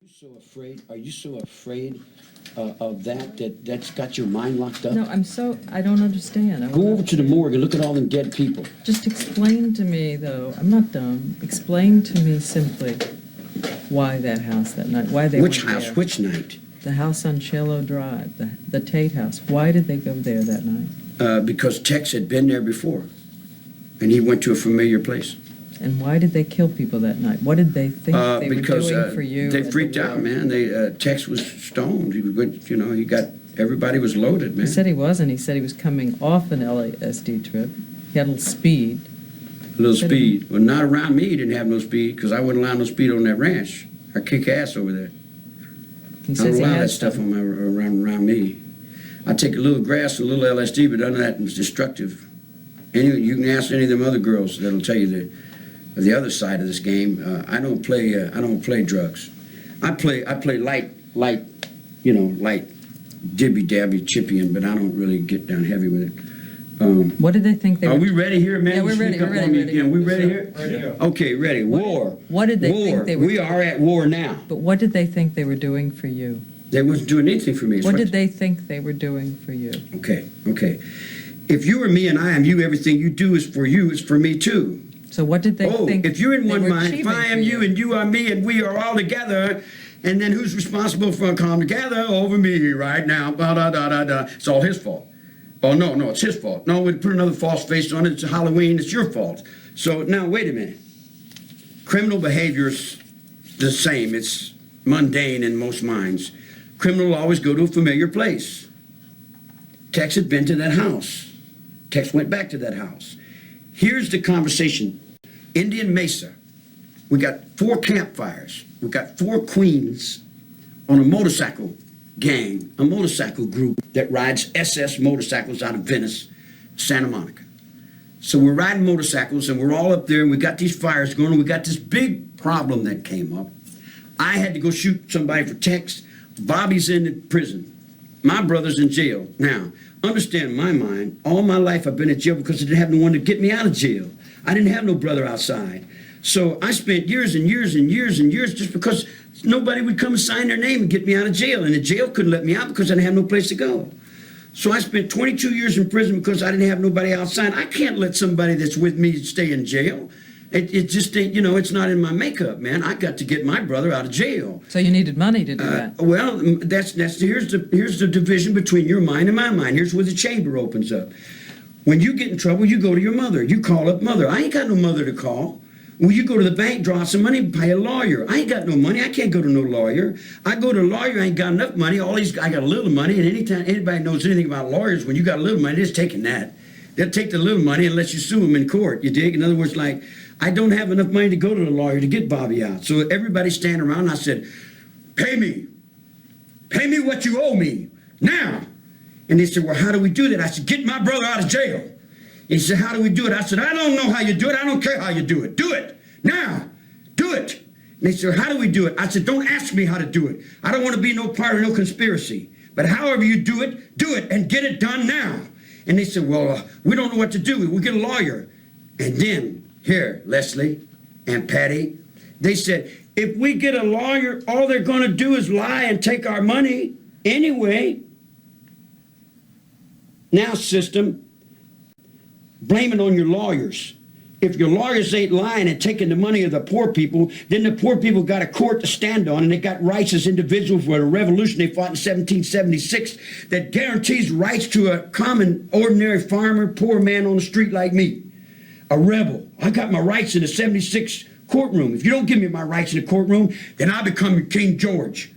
So afraid? Are you so afraid of that's got your mind locked up? No, I don't understand. Go over to the morgue and look at all them dead people. Just explain to me, though, I'm not dumb, explain to me simply why that house that night, why they Which went house? there. Which night? The house on Cello Drive, the Tate House. Why did they go there that night? Because Tex had been there before, and he went to a familiar place. And why did they kill people that night? What did they think they were doing for you? They freaked out, man. Tex was stoned. He went, he got, everybody was loaded, man. He said he wasn't. He said he was coming off an LSD trip. He had a little speed. A little speed. Well, not around me. He didn't have no speed because I wouldn't allow no speed on that ranch. I kick ass over there. He I says don't he allow had that stuff on around me. I take a little grass, a little LSD, but none of that is destructive. Anyway, you can ask any of them other girls that'll tell you the other side of this game. I don't play drugs. I play light, dibby dabby chipping, but I don't really get down heavy with it. What did they think they were? Are we ready here, man? Yeah, we're ready. We're ready. Again. We ready here? Ready. Okay, ready. War. What did they think they were? We are at war now. But what did they think they were doing for you? They wasn't doing anything for me. What did they think they were doing for you? Okay. If you are me and I am you, everything you do is for you, it's for me too. So what did they think? If you're in they one were mind, if achieving I am for you and you are me and we are all together, and then who's responsible for come together over me right now? It's all his fault. Oh, no, it's his fault. No, we put another false face on it. It's Halloween. It's your fault. So now, wait a minute. Criminal behavior's the same. It's mundane in most minds. Criminal will always go to a familiar place. Tex had been to that house. Tex went back to that house. Here's the conversation. Indian Mesa. We got 4 campfires. We got 4 queens on a motorcycle gang, a motorcycle group that rides SS motorcycles out of Venice, Santa Monica. So we're riding motorcycles and we're all up there and we got these fires going and we got this big problem that came up. I had to go shoot somebody for Tex. Bobby's in prison. My brother's in jail. Now, understand my mind, all my life I've been in jail because I didn't have no one to get me out of jail. I didn't have no brother outside. So I spent years and years and years and years just because nobody would come and sign their name and get me out of jail. And the jail couldn't let me out because I didn't have no place to go. So I spent 22 years in prison because I didn't have nobody outside. I can't let somebody that's with me stay in jail. It just ain't, it's not in my makeup, man. I got to get my brother out of jail. So you needed money to do that. Well, here's the division between your mind and my mind. Here's where the chamber opens up. When you get in trouble, you go to your mother. You call up mother. I ain't got no mother to call. Well, you go to the bank, draw some money, pay a lawyer. I ain't got no money. I can't go to no lawyer. I go to a lawyer, I ain't got enough money. I got a little money, and anytime anybody knows anything about lawyers, when you got a little money, they're just taking that. They'll take the little money and let you sue them in court, you dig? In other words, like, I don't have enough money to go to the lawyer to get Bobby out. So everybody's standing around, and I said, pay me what you owe me, now. And they said, well, how do we do that? I said, get my brother out of jail. He said, how do we do it? I said, I don't know how you do it. I don't care how you do it. Do it. Now. Do it. And they said, how do we do it? I said, don't ask me how to do it. I don't want to be no part of no conspiracy. But however you do it and get it done now. And they said, well, we don't know what to do. We'll get a lawyer. And then, here, Leslie and Patty, they said, if we get a lawyer, all they're going to do is lie and take our money anyway. Now, system, blame it on your lawyers. If your lawyers ain't lying and taking the money of the poor people, then the poor people got a court to stand on, and they got rights as individuals for a revolution they fought in 1776 that guarantees rights to a common, ordinary farmer, poor man on the street like me. A rebel. I got my rights in the 76 courtroom. If you don't give me my rights in the courtroom, then I become King George.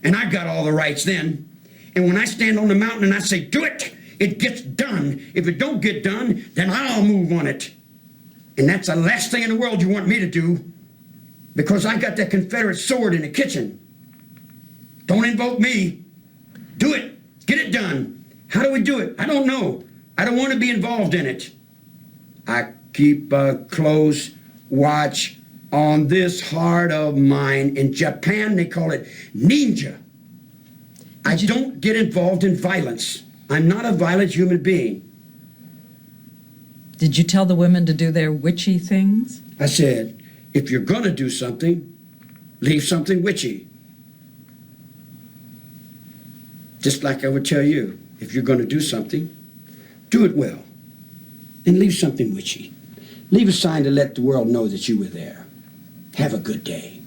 And I got all the rights then. And when I stand on the mountain and I say, do it, it gets done. If it don't get done, then I'll move on it. And that's the last thing in the world you want me to do, because I got that Confederate sword in the kitchen. Don't invoke me. Do it. Get it done. How do we do it? I don't know. I don't want to be involved in it. I keep a close watch on this heart of mine. In Japan, they call it ninja. I don't get involved in violence. I'm not a violent human being. Did you tell the women to do their witchy things? I said, if you're going to do something, leave something witchy. Just like I would tell you, if you're going to do something, do it well. And leave something with you. Leave a sign to let the world know that you were there. Have a good day.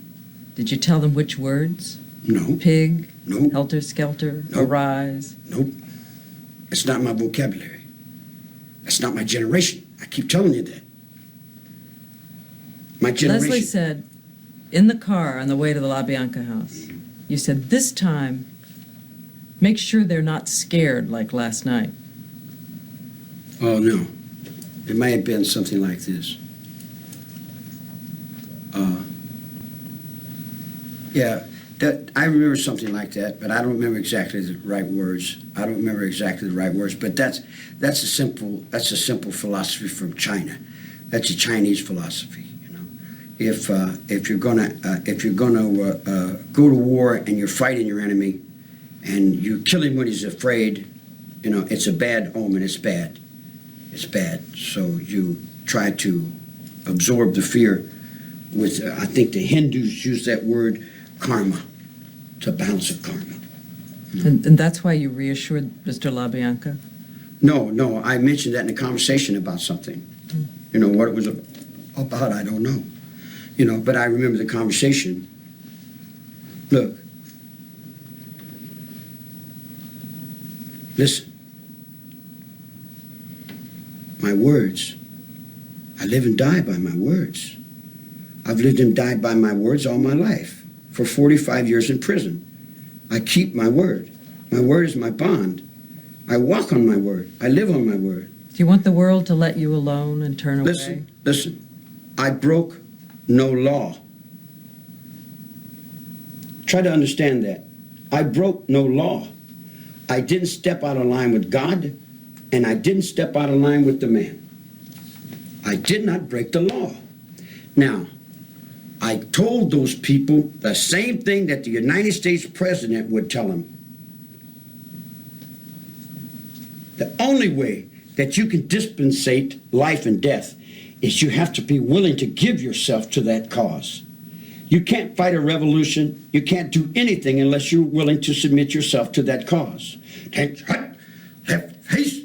Did you tell them which words? No. Pig? Nope. Helter-skelter? Nope. Arise? Nope. It's not my vocabulary. That's not my generation. I keep telling you that. My generation. Leslie said, in the car on the way to the La Bianca house, you said, this time, make sure they're not scared like last night. Oh, no. It may have been something like this. Yeah, I remember something like that, but I don't remember exactly the right words. But that's a simple philosophy from China. That's a Chinese philosophy. You know, if you're gonna go to war and you're fighting your enemy, and you kill him when he's afraid, you know, it's a bad omen. It's bad. It's bad. So you try to absorb the fear with, I think the Hindus use that word, karma, to balance of karma. And that's why you reassured Mr. LaBianca? No, I mentioned that in a conversation about something. You know, what it was about, I don't know. You know, but I remember the conversation. Look, listen. My words. I live and die by my words. I've lived and died by my words all my life. For 45 years in prison. I keep my word. My word is my bond. I walk on my word. I live on my word. Do you want the world to let you alone and turn away? Listen. I broke no law. Try to understand that. I broke no law. I didn't step out of line with God, and I didn't step out of line with the man. I did not break the law. Now, I told those people the same thing that the United States president would tell them. The only way that you can dispensate life and death is you have to be willing to give yourself to that cause. You can't fight a revolution. You can't do anything unless you're willing to submit yourself to that cause. Left face.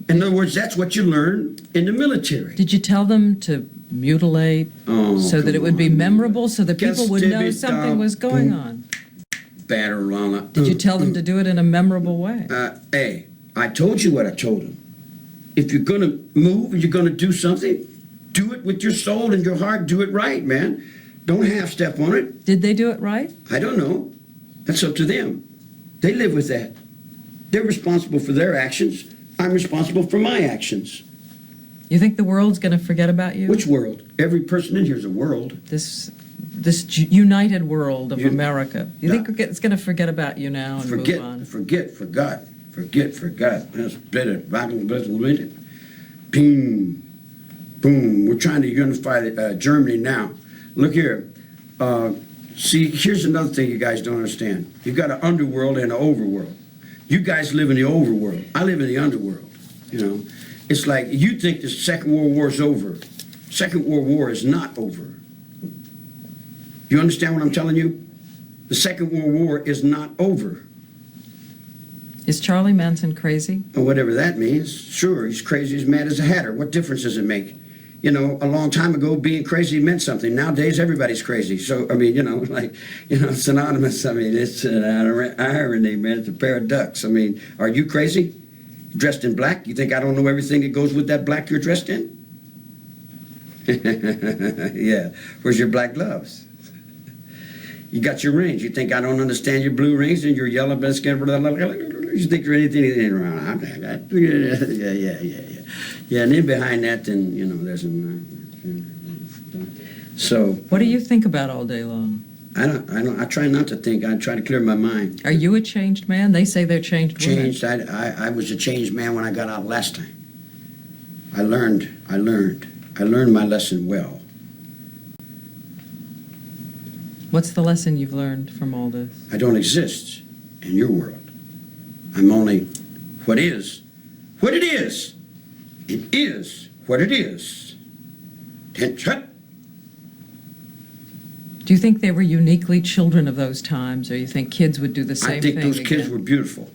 In other words, that's what you learn in the military. Did you tell them to mutilate so that it would be memorable, so that people would know something was going on? Did you tell them to do it in a memorable way? Hey, I told you what I told them. If you're going to move and you're going to do something, do it with your soul and your heart. Do it right, man. Don't half-step on it. Did they do it right? I don't know. That's up to them. They live with that. They're responsible for their actions. I'm responsible for my actions. You think the world's going to forget about you? Which world? Every person in here is a world. This united world of America. You think it's going to forget about you now and move on? Forget. That's better. Boom. Boom. We're trying to unify Germany now. Look here. See, here's another thing you guys don't understand. You've got an underworld and an overworld. You guys live in the overworld. I live in the underworld. You know, it's like you think the Second World War is over. Second World War is not over. You understand what I'm telling you? The Second World War is not over. Is Charlie Manson crazy? Or whatever that means. Sure, he's crazy, he's mad as a hatter. What difference does it make? You know, a long time ago, being crazy meant something. Nowadays, everybody's crazy. So, I mean, you know, synonymous. I mean, it's an irony, man. It's a pair of ducks. I mean, are you crazy? Dressed in black? You think I don't know everything that goes with that black you're dressed in? Yeah. Where's your black gloves? You got your rings. You think I don't understand your blue rings and your yellow biscuit? You think you're anything wrong? Yeah, and then behind that, then, you know, there's a... So... What do you think about all day long? I try not to think. I try to clear my mind. Are you a changed man? They say they're changed women. Changed. I was a changed man when I got out last time. I learned my lesson well. What's the lesson you've learned from all this? I don't exist in your world. I'm only what is what it is. It is what it is. Shut. Do you think they were uniquely children of those times, or you think kids would do the same thing I think those kids again? were beautiful.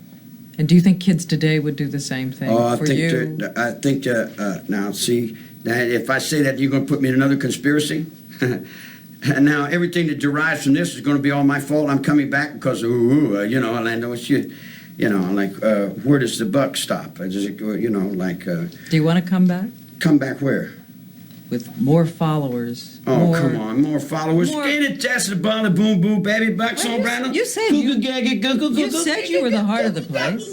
And do you think kids today would do the same thing for you? I think, now, see, that if I say that, you're going to put me in another conspiracy? And now everything that derives from this is going to be all my fault. I'm coming back because, you know, and I know it's you know, like, where does the buck stop? I just, you know, like... Do you want to come back? Come back where? With more followers. Oh, come on, more followers. Ain't it just a ball of boom boom baby bucks on Brandon? You said you were the heart of the place.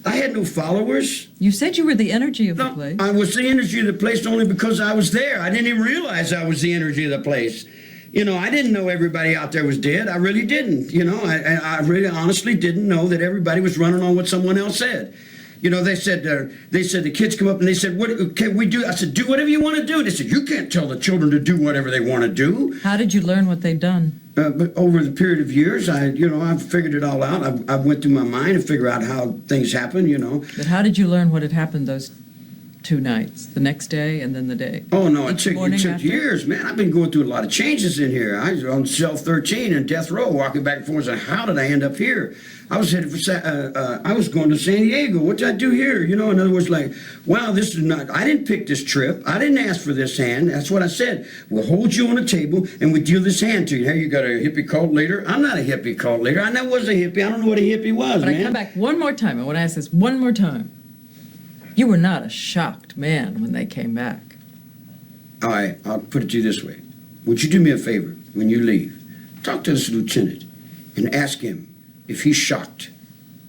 I had no followers. You said you were the energy of the place. I was the energy of the place only because I was there. I didn't even realize I was the energy of the place. You know, I didn't know everybody out there was dead. I really didn't. You know, I really honestly didn't know that everybody was running on what someone else said. You know, they said the kids come up and they said, what can we do? I said, do whatever you want to do. They said, you can't tell the children to do whatever they want to do. How did you learn what they'd done? But over the period of years, I figured it all out. I went through my mind and figured out how things happen, you know. But how did you learn what had happened those 2 nights, the next day and then the day? Oh, no, it took years, man. I've been going through a lot of changes in here. I was on cell 13 in death row, walking back and forth, saying, how did I end up here? I was headed for, I was going to San Diego. What did I do here? You know, in other words, like, wow, this is not, I didn't pick this trip. I didn't ask for this hand. That's what I said. We'll hold you on a table and we deal this hand to you. Hey, you got a hippie cult leader? I'm not a hippie cult leader. I never was a hippie. I don't know what a hippie was, but man. I come back one more time. I want to ask this one more time. You were not a shocked man when they came back. All right, I'll put it to you this way. Would you do me a favor when you leave? Talk to this lieutenant and ask him if he's shocked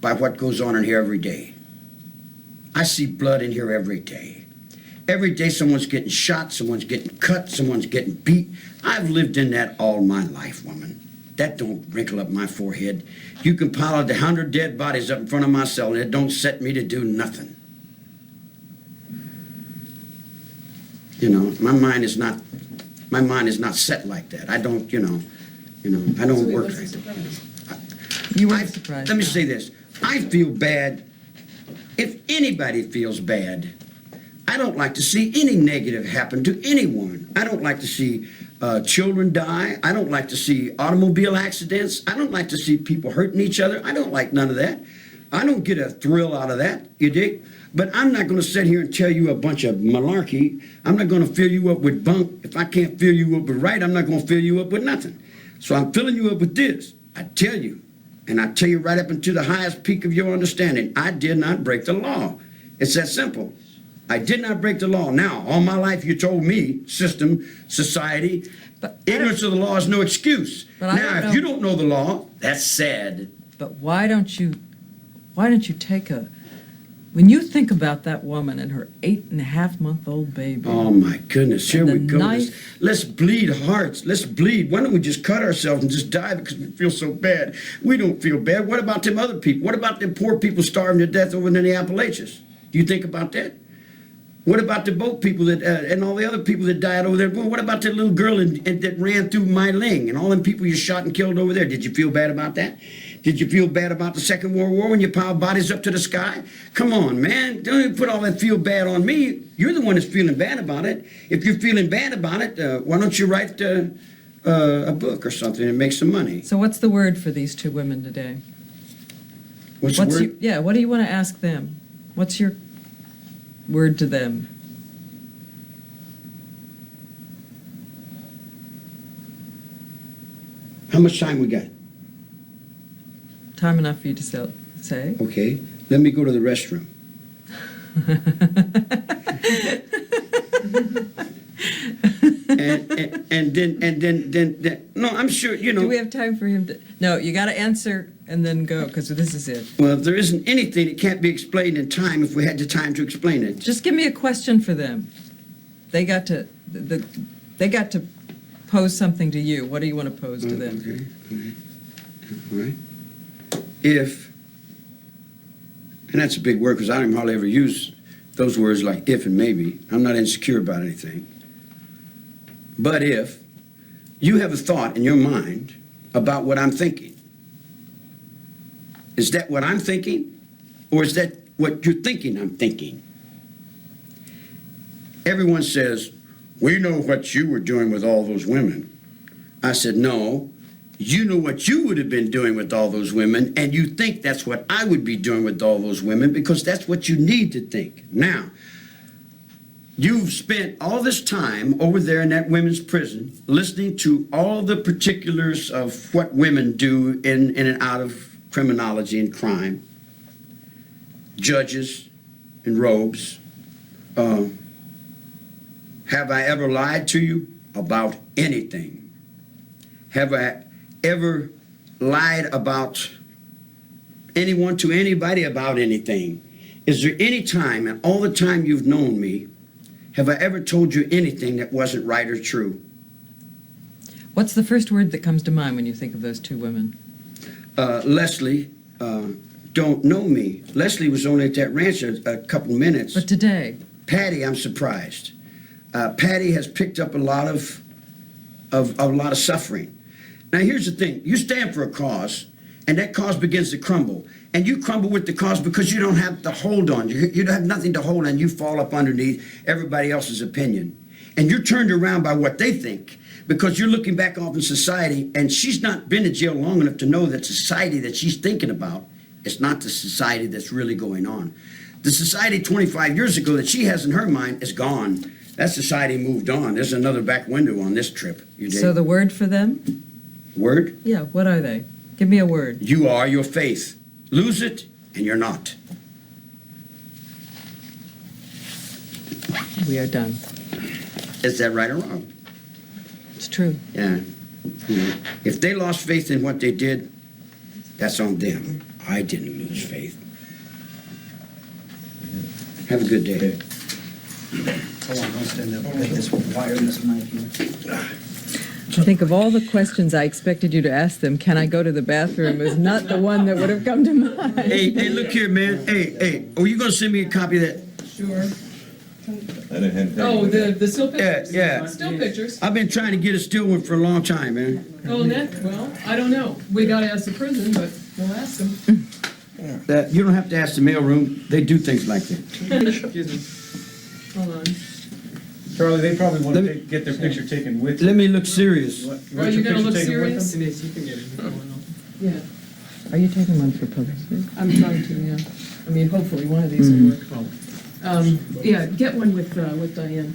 by what goes on in here every day. I see blood in here every day. Every day someone's getting shot, someone's getting cut, someone's getting beat. I've lived in that all my life, woman. That don't wrinkle up my forehead. You can pile 100 dead bodies up in front of my cell and it don't set me to do nothing. You know, my mind is not set like that. I don't, I don't work like that. You weren't surprised. Let me say this. I feel bad. If anybody feels bad, I don't like to see any negative happen to anyone. I don't like to see children die. I don't like to see automobile accidents. I don't like to see people hurting each other. I don't like none of that. I don't get a thrill out of that, you dig? But I'm not going to sit here and tell you a bunch of malarkey. I'm not going to fill you up with bunk. If I can't fill you up with right, I'm not going to fill you up with nothing. So I'm filling you up with this. I tell you, and I tell you right up into the highest peak of your understanding, I did not break the law. It's that simple. I did not break the law. Now, all my life you told me, system, society, ignorance of the law is no excuse. Now, if you don't know the law, that's sad. But why don't you take when you think about that woman and her 8.5-month-old baby. Oh my goodness, here we go. Let's bleed hearts. Let's bleed. Why don't we just cut ourselves and just die because we feel so bad? We don't feel bad. What about them other people? What about them poor people starving to death over in the Appalachians? Do you think about that? What about the boat people that and all the other people that died over there? What about that little girl that ran through Mai Ling and all them people you shot and killed over there? Did you feel bad about that? Did you feel bad about the Second World War when you piled bodies up to the sky? Come on, man. Don't even put all that feel bad on me. You're the one that's feeling bad about it. If you're feeling bad about it, why don't you write a book or something and make some money? So what's the word for these 2 women today? What's the word? What do you want to ask them? What's your word to them? How much time we got? Time enough for you to say. Okay, let me go to the restroom. and then no, I'm sure, Do we have time for him to? No, you got to answer and then go because this is it. Well, if there isn't anything that can't be explained in time if we had the time to explain it. Just give me a question for them. They got to pose something to you. What do you want to pose to them? Okay. All right. If, and that's a big word because I don't hardly ever use those words like if and maybe. I'm not insecure about anything. But if you have a thought in your mind about what I'm thinking, is that what I'm thinking? Or is that what you're thinking I'm thinking? Everyone says, we know what you were doing with all those women. I said, no, You know what you would have been doing with all those women, and you think that's what I would be doing with all those women because that's what you need to think. Now, you've spent all this time over there in that women's prison listening to all the particulars of what women do in and out of criminology and crime. Judges in robes. Have I ever lied to you about anything? Have I ever lied about anyone to anybody about anything? Is there any time in all the time you've known me, have I ever told you anything that wasn't right or true? What's the first word that comes to mind when you think of those two women? Leslie don't know me. Leslie was only at that ranch a couple minutes. But today? Patty, I'm surprised. Patty has picked up a lot of suffering. Now, here's the thing. You stand for a cause, and that cause begins to crumble. And you crumble with the cause because you don't have the hold on. You don't have nothing to hold on. You fall up underneath everybody else's opinion. And you're turned around by what they think because you're looking back off in society, and she's not been in jail long enough to know that society that she's thinking about is not the society that's really going on. The society 25 years ago that she has in her mind is gone. That society moved on. There's another back window on this trip. You dig? So the word for them? Word? Yeah, what are they? Give me a word. You are your faith. Lose it, and you're not. We are done. Is that right or wrong? It's true. Yeah. You know, if they lost faith in what they did, that's on them. I didn't lose faith. Have a good day. Hold on, I'll stand up. Get this wireless mic here. I think of all the questions I expected you to ask them, can I go to the bathroom, is not the one that would have come to mind. Hey, look here, man. Hey, are you going to send me a copy of that? Sure. I didn't have Oh, the still pictures? Yeah. Still pictures. I've been trying to get a still one for a long time, man. Oh, that, well, I don't know. We gotta ask the prison, but we'll ask them. You don't have to ask the mailroom. They do things like that. Excuse me. Hold on. Charlie, they probably want Let to me- get their picture taken with you. Let me look serious. Want Are your you gonna picture look taken with serious? them? You can get it. Yeah, Are you taking one for publicity? I'm trying to, yeah. I mean, hopefully one of these will work. Yeah, get one with Diane.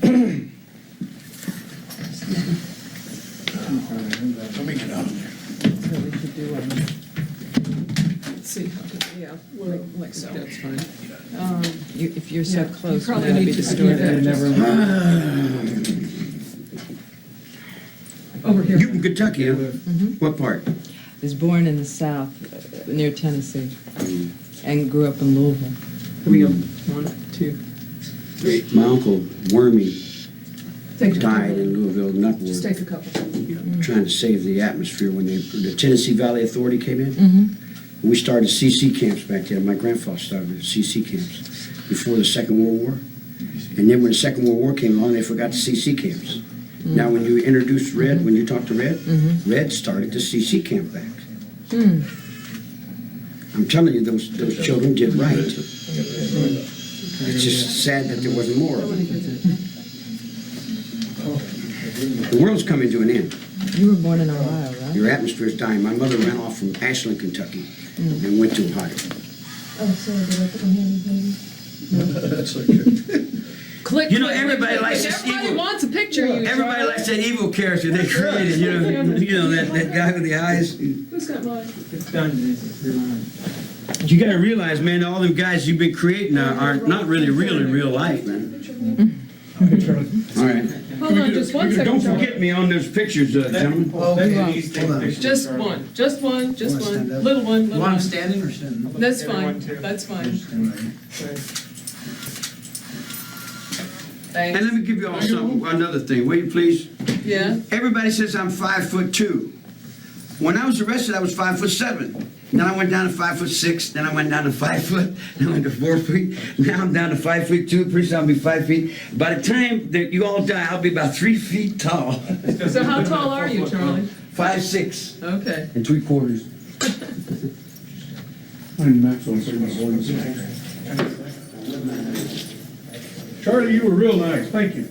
Let me get out of there. So we should do Let's see, yeah, like so. That's fine. if you're so Yeah, close, you probably it'll be need to distorted. do that. Over here. You from Kentucky, huh? Mm-hmm. What part? Was born in the South, near Tennessee, and grew up in Louisville. Here we go. 1, 2, 3. My uncle, Wormy, Take a died couple. in Louisville, not Just take a couple. trying to save the atmosphere when the Tennessee Valley Authority came in. Mm-hmm. We started CC camps back then. My grandfather started the CC camps before the Second World War. And then when the Second World War came along, they forgot the CC camps. Now, when you introduce Red, when you talk to Red, Red started the CC camp back. I'm telling you, those children did right. It's just sad that there wasn't more of them. The world's coming to an end. You were born in Ohio, right? Your atmosphere is dying. My mother ran off from Ashland, Kentucky, and went to Ohio. Oh, sorry, did I put my hand in the That's okay. Click. You know, click, everybody click, likes click. this Everybody evil- wants a picture of you. Everybody Charlie. likes that evil character they created. You know that guy with the eyes. Who's got mine? It's done, Denise. You're lying. You got to realize, man, all them guys you've been creating are not really real in real life, man. All right. Hold on, just one second. Don't Charlie. forget me on those pictures, gentlemen. Hold on. Just one, just one, just Wanna stand one. up? Little one, You little want one. them standing or sitting? That's Everyone fine, too. that's fine. And Thanks. let me give you all something, another thing. Will you please? Yeah? Everybody says I'm 5'2". When I was arrested, I was 5'7". Then I went down to 5'6". Then I went down to 5 foot. Then I went to 4 feet. Now I'm down to 5'2". Pretty soon I'll be 5 feet. By the time that you all die, I'll be about 3 feet tall. So how tall are you, Charlie? 5'6" Okay. and 3/4. Charlie, you were real nice. Thank you.